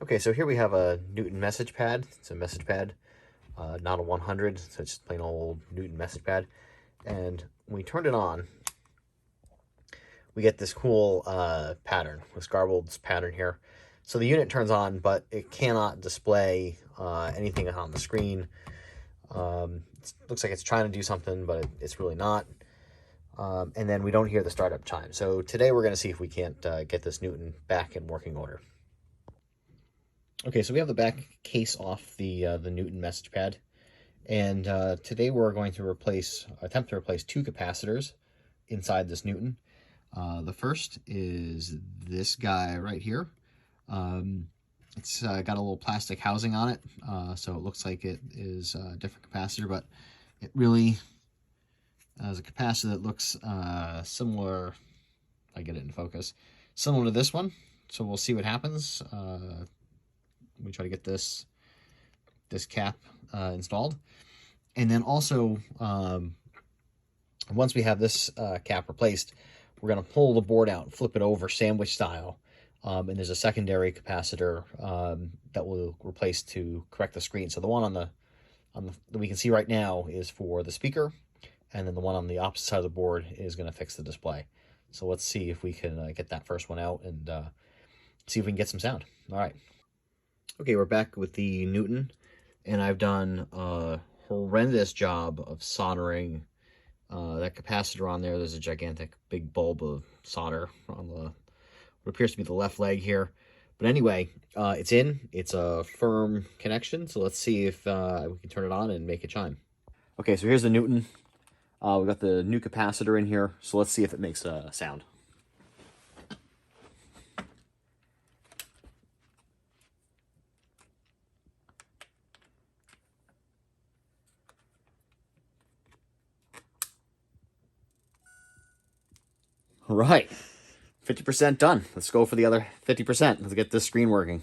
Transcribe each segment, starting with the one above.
Okay, so here we have a Newton MessagePad. It's a MessagePad, not a 100, so it's just plain old Newton MessagePad. And when we turn it on, we get this cool pattern, this garbled pattern here. So the unit turns on, but it cannot display anything on the screen. It looks like it's trying to do something, but it's really not. And then we don't hear the startup chime. So today we're going to see if we can't get this Newton back in working order. Okay, so we have the back case off the Newton MessagePad, and today we're going to attempt to replace two capacitors inside this Newton. The first is this guy right here. It's got a little plastic housing on it, so it looks like it is a different capacitor, but it really is a capacitor that looks similar. If I get it in focus, similar to this one. So we'll see what happens. We try to get this cap installed, and then also once we have this cap replaced, we're going to pull the board out, flip it over sandwich style, and there's a secondary capacitor that will replace to correct the screen. So the one on the that we can see right now is for the speaker, and then the one on the opposite side of the board is going to fix the display. So let's see if we can get that first one out and see if we can get some sound. All right. Okay, we're back with the Newton, and I've done a horrendous job of soldering that capacitor on there. There's a gigantic big bulb of solder on what appears to be the left leg here. But anyway, it's in. It's a firm connection, so let's see if we can turn it on and make it chime. Okay, so here's the Newton. We've got the new capacitor in here, so let's see if it makes a sound. All right, 50% done. Let's go for the other 50%. Let's get this screen working.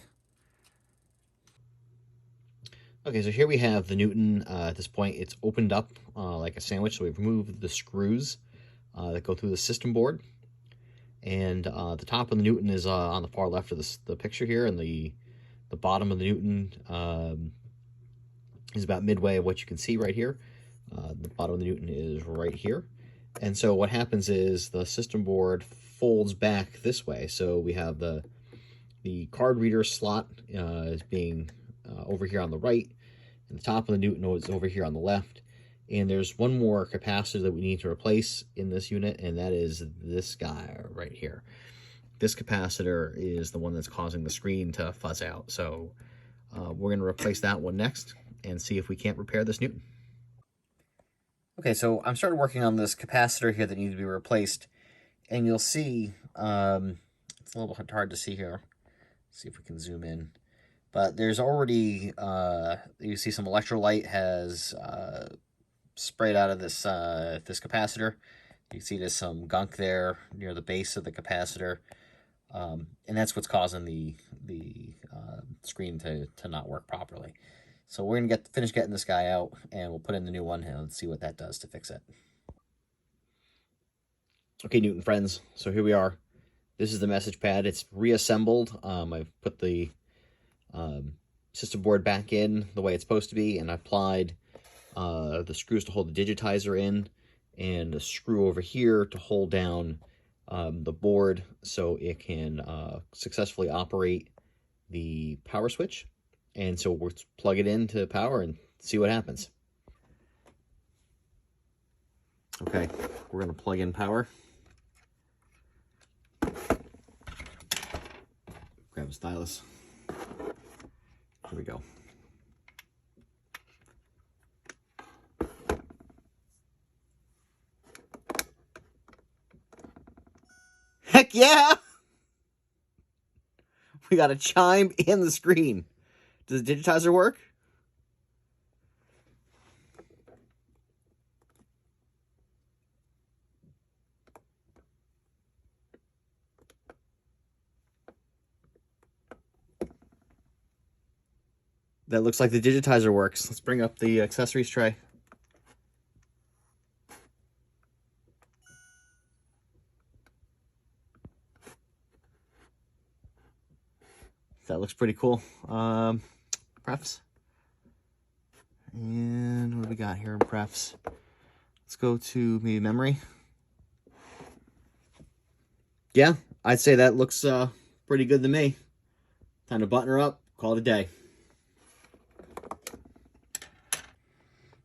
Okay, so here we have the Newton. At this point, it's opened up like a sandwich, so we've removed the screws that go through the system board. And the top of the Newton is on the far left of the picture here, and the bottom of the Newton is about midway of what you can see right here. The bottom of the Newton is right here. And so what happens is the system board folds back this way. So we have the card reader slot is being over here on the right, and the top of the Newton is over here on the left. And there's one more capacitor that we need to replace in this unit, and that is this guy right here. This capacitor is the one that's causing the screen to fuzz out. So we're going to replace that one next and see if we can't repair this Newton. Okay, so I'm started working on this capacitor here that needs to be replaced, and you'll see it's a little bit hard to see here. Let's see if we can zoom in. But there's already, you see some electrolyte has sprayed out of this this capacitor. You can see there's some gunk there near the base of the capacitor, and that's what's causing the screen to not work properly. So we're gonna finish getting this guy out, and we'll put in the new one, and let's see what that does to fix it. Okay, Newton friends, so here we are. This is the MessagePad. It's reassembled. I've put the system board back in the way it's supposed to be, and I applied the screws to hold the digitizer in, and a screw over here to hold down the board so it can successfully operate the power switch. And so we'll plug it into power and see what happens. Okay, we're going to plug in power. Grab a stylus. Here we go. Heck yeah! We got a chime in the screen. Does the digitizer work? That looks like the digitizer works. Let's bring up the accessories tray. that looks pretty cool. Prefs. And what do we got here in prefs? Let's go to maybe memory. Yeah, I'd say that looks pretty good to me. Time to button her up, call it a day.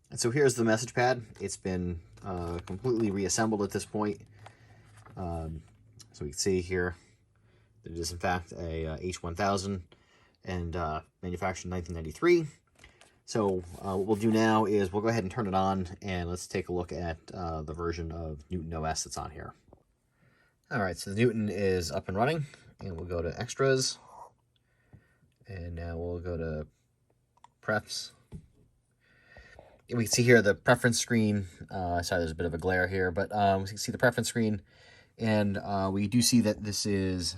And so here's the MessagePad. It's been completely reassembled at this point. So we can see here that it is in fact a H1000 and manufactured in 1993. So what we'll do now is we'll go ahead and turn it on, and let's take a look at the version of Newton OS that's on here. All right, so the Newton is up and running, and we'll go to Extras, and now we'll go to Prefs. And we can see here the preference screen. Sorry, there's a bit of a glare here, but we can see the preference screen, and we do see that this is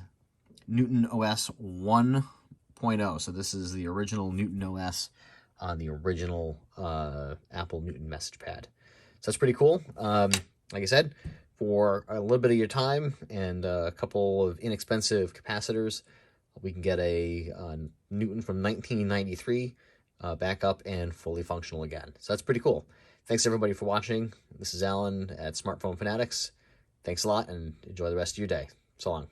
Newton OS 1.0. So this is the original Newton OS on the original Apple Newton MessagePad. So that's pretty cool. Like I said, for a little bit of your time and a couple of inexpensive capacitors, we can get a Newton from 1993 back up and fully functional again. So that's pretty cool. Thanks everybody for watching. This is Alan at Smartphone Fanatics. Thanks a lot, and enjoy the rest of your day. So long.